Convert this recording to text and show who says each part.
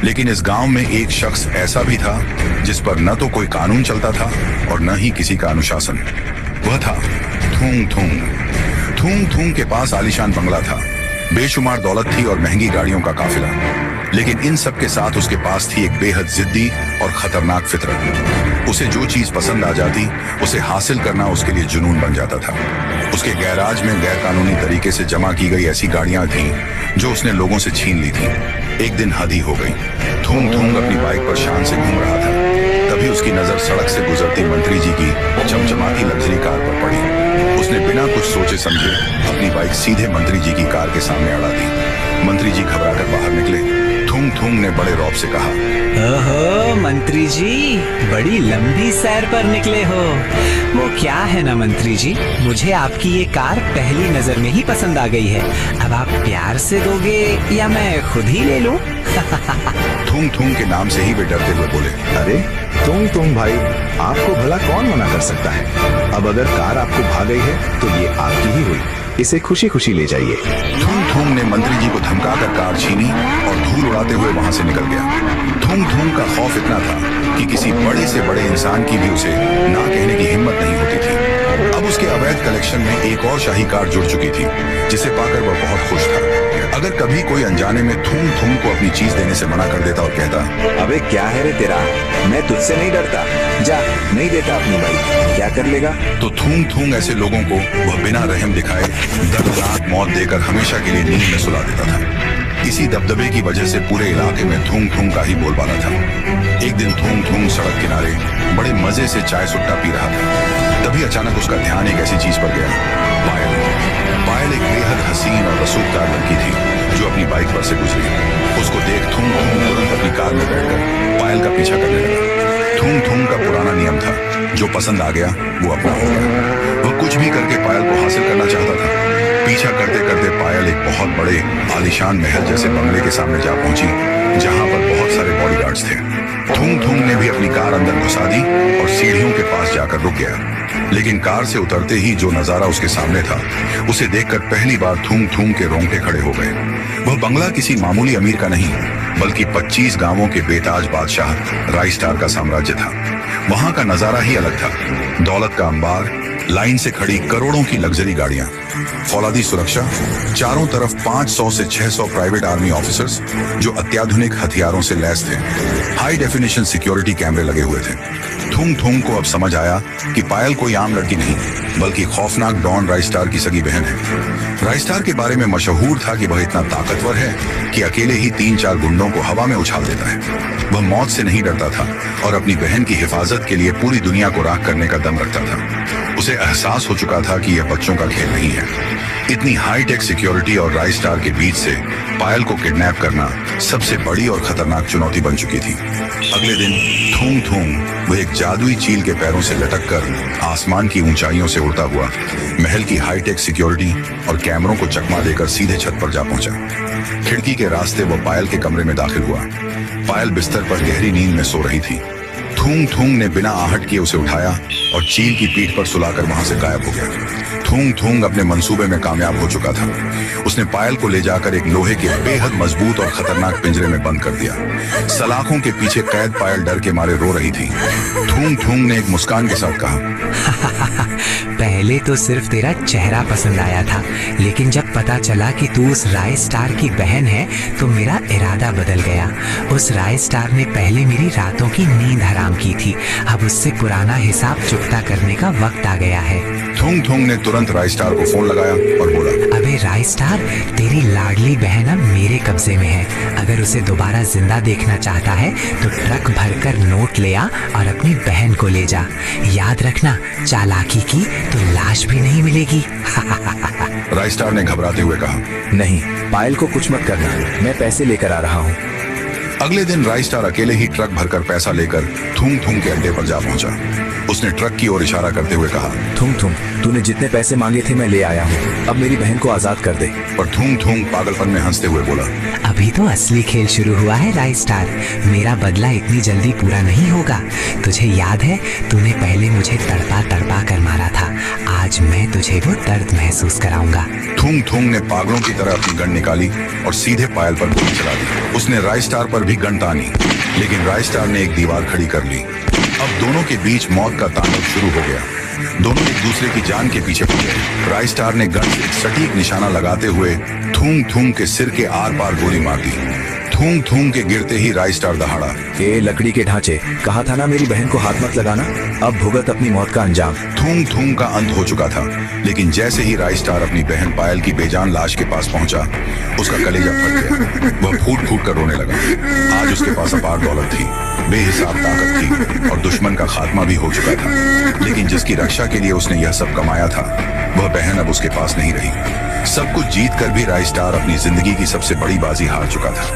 Speaker 1: लेकिन इस गांव में एक शख्स ऐसा भी था जिस पर न तो कोई कानून चलता था और न ही किसी का अनुशासन। वह था थूंग थूंग। थूंग थूंग के पास आलीशान बंगला था, बेशुमार दौलत थी और महंगी गाड़ियों का काफिला। लेकिन इन सब के साथ उसके पास थी एक बेहद जिद्दी और खतरनाक फितरत। उसे जो चीज पसंद आ जाती उसे हासिल करना उसके लिए जुनून बन जाता था। उसके गैराज में गैरकानूनी तरीके से जमा की गई ऐसी गाड़ियां थीं जो उसने लोगों से छीन ली थीं। एक दिन हद ही हो गई। थूंग थूंग अपनी बाइक पर शान से घूम रहा था, तभी उसकी नजर सड़क से गुजरती मंत्री जी की चमचमाती लग्जरी कार पर पड़ी। उसने बिना कुछ सोचे समझे अपनी बाइक सीधे मंत्री जी की कार के सामने अड़ा दी। मंत्री जी घबराकर बाहर निकले। थूंग थूंग ने बड़े रौब से कहा,
Speaker 2: ओहो मंत्री जी, बड़ी लंबी सैर पर निकले हो। वो क्या है ना मंत्री जी, मुझे आपकी ये कार पहली नजर में ही पसंद आ गई है। अब आप प्यार से दोगे या मैं खुद ही ले लूं?
Speaker 1: थूंग थूंग के नाम से ही वे डरते हुए बोले,
Speaker 3: अरे तुम भाई, आपको भला कौन मना कर सकता है। अब अगर कार आपको भा गई है तो ये आपकी ही हुई, इसे खुशी खुशी ले जाइए।
Speaker 1: थूंग थूंग ने मंत्री जी को धमकाकर कार छीनी और धूल उड़ाते हुए वहां से निकल गया। थूंग थूंग का खौफ इतना था कि किसी बड़े से बड़े इंसान की भी उसे ना कहने की हिम्मत नहीं होती थी। अब उसके अवैध कलेक्शन में एक और शाही कार जुड़ चुकी थी, जिसे पाकर वह बहुत खुश था। अगर कभी कोई अनजाने में थूंग थूंग को अपनी चीज देने से मना कर देता और कहता,
Speaker 3: अबे क्या है रे तेरा, मैं तुझसे नहीं डरता, जा नहीं देता अपनी बाइक, क्या कर लेगा।
Speaker 1: तो थूंग थूंग ऐसे लोगों को वह बिना रहम दिखाए दर्दनाक मौत देकर हमेशा के लिए नींद में सुला देता था। इसी दबदबे की वजह से पूरे इलाके में थूंग थूंग का ही बोलबाला था। एक दिन थूंग थूंग सड़क किनारे बड़े मजे से चाय सुट्टा पी रहा था। तभी अचानक उसका ध्यान एक ऐसी चीज पर गया, पायल। पायल एक बेहद हसीन और रसूखदार लड़की थी जो अपनी बाइक पर से गुजरी। उसको देख थूंग थूंग तुरंत अपनी कार में बैठकर पायल का पीछा करने लगा। थूंग थूंग का पुराना नियम था, जो पसंद आ गया वो अपना हो गया। वह कुछ भी करके पायल को हासिल करना चाहता था। पीछा करते करते पायल एक बहुत बड़े आलीशान महल जैसे बंगले के सामने जा पहुंची, जहां पर बहुत सारे बॉडीगार्ड्स थे। थूंग थूंग ने भी अपनी कार अंदर घुसा दी और सीढ़ियों के पास जाकर रुक गया। लेकिन कार से उतरते ही जो नजारा उसके सामने था, उसे देखकर पहली बार थूंग थूंग के रोंगटे खड़े हो गए। वह बंगला किसी मामूली अमीर का नहीं, बल्कि 25 गांवों के बेताज बादशाह राइस्टार का साम्राज्य था। वहां का नजारा ही अलग था। दौलत का अंबार, लाइन से खड़ी करोड़ों की लग्जरी गाड़ियां, फौलादी सुरक्षा, चारों तरफ 500 से 600 प्राइवेट आर्मी ऑफिसर्स जो अत्याधुनिक हथियारों से लैस थे। हाई डेफिनेशन सिक्योरिटी कैमरे लगे हुए थे। थूंग थूंग को अब समझ आया कि पायल कोई आम लड़की नहीं, बल्कि खौफनाक डॉन राइस्टार की सगी बहन है। राइस्टार के बारे में मशहूर था कि वह इतना ताकतवर है कि अकेले ही 3-4 गुंडों को हवा में उछाल देता है। वह मौत से नहीं डरता था और अपनी बहन की हिफाजत के लिए पूरी दुनिया को राख करने का दम रखता था। उसे एहसास हो चुका था कि यह बच्चों का खेल नहीं है। इतनी हाईटेक सिक्योरिटी और राइस्टार के बीच से पायल को किडनैप करना सबसे बड़ी और खतरनाक चुनौती बन चुकी थी। अगले दिन थूंग थूंग वह एक जादुई चील के पैरों से लटककर आसमान की ऊंचाइयों से उड़ता हुआ महल की हाईटेक सिक्योरिटी और कैमरों को चकमा देकर सीधे छत पर जा पहुंचा। खिड़की के रास्ते वह पायल के कमरे में दाखिल हुआ। पायल बिस्तर पर गहरी नींद में सो रही थी। थूंग थूंग ने बिना आहट किए उसे उठाया और चील की पीठ पर सुलाकर वहां से गायब हो गया। थूंग थूंग अपने मंसूबे में कामयाब हो चुका था। उसने पायल को ले जाकर एक लोहे के बेहद मजबूत और खतरनाक पिंजरे में बंद कर दिया। सलाखों के पीछे कैद पायल डर के मारे रो रही थी। थूंग थूंग ने एक मुस्कान के साथ कहा,
Speaker 2: पहले तो सिर्फ तेरा चेहरा पसंद आया था, लेकिन जब पता चला कि तू उस राइस्टार की बहन है तो मेरा इरादा बदल गया। उस राइस्टार ने पहले मेरी रातों की नींद हराम की थी, अब उससे पुराना हिसाब चुकता करने का वक्त आ गया है।
Speaker 1: थूंग थूंग ने तुरंत राइस्टार को फोन लगाया और बोला,
Speaker 2: अबे राइस्टार, तेरी लाडली बहन अब मेरे कब्जे में है। अगर उसे दोबारा जिंदा देखना चाहता है तो ट्रक भरकर नोट ले आ और अपनी बहन को ले जा। याद रखना, चालाकी की तो लाश भी नहीं मिलेगी।
Speaker 1: राइस्टार ने घबराते हुए कहा,
Speaker 3: नहीं, पायल को कुछ मत करना, मैं पैसे लेकर आ रहा हूँ।
Speaker 1: अगले दिन राइस्टार अकेले ही ट्रक भरकर पैसा लेकर थूंग थूंग के अड्डे पर जा पहुंचा। उसने ट्रक की ओर इशारा करते हुए कहा,
Speaker 3: थूंग थूंग, तूने जितने पैसे मांगे थे मैं ले आया हूँ, अब मेरी बहन को आजाद कर दे।
Speaker 1: और थूंग थूंग पागलपन में हंसते हुए बोला,
Speaker 2: अभी तो असली खेल शुरू हुआ है राय स्टार। मेरा बदला इतनी जल्दी पूरा नहीं होगा। तुझे याद है तूने पहले मुझे तड़पा तड़पा कर मारा था, आज मैं तुझे वो दर्द महसूस कराऊंगा।
Speaker 1: थूंग थूंग ने पागलों की तरह अपनी गन निकाली और सीधे पायल पर गोली चला दी। उसने राय स्टार पर भी गन तानी, लेकिन राय स्टार ने एक दीवार खड़ी कर ली। अब दोनों के बीच मौत का तांडव शुरू हो गया। दोनों एक दूसरे की जान के पीछे पड़ गए। राय स्टार ने गन से एक सटीक निशाना लगाते हुए थूंग थूंग के सिर के आर पार गोली मार दी। थूंग थूंग के गिरते ही राय स्टार दहाड़ा।
Speaker 3: ए लकड़ी के ढांचे, कहा था ना मेरी बहन को हाथ मत लगाना, अब भुगत अपनी मौत का अंजाम।
Speaker 1: थूंग थूंग का अंत हो चुका था, लेकिन जैसे ही राय स्टार अपनी बहन पायल की बेजान लाश के पास पहुंचा, उसका कलेजा फट गया। वह फूट फूट कर रोने लगा। आज उसके पास अपार दौलत थी, बेहिसाब ताकत थी और दुश्मन का खात्मा भी हो चुका था, लेकिन जिसकी रक्षा के लिए उसने यह सब कमाया था, वह बहन अब उसके पास नहीं रही। सब कुछ जीत कर भी राय स्टार अपनी जिंदगी की सबसे बड़ी बाजी हार चुका था।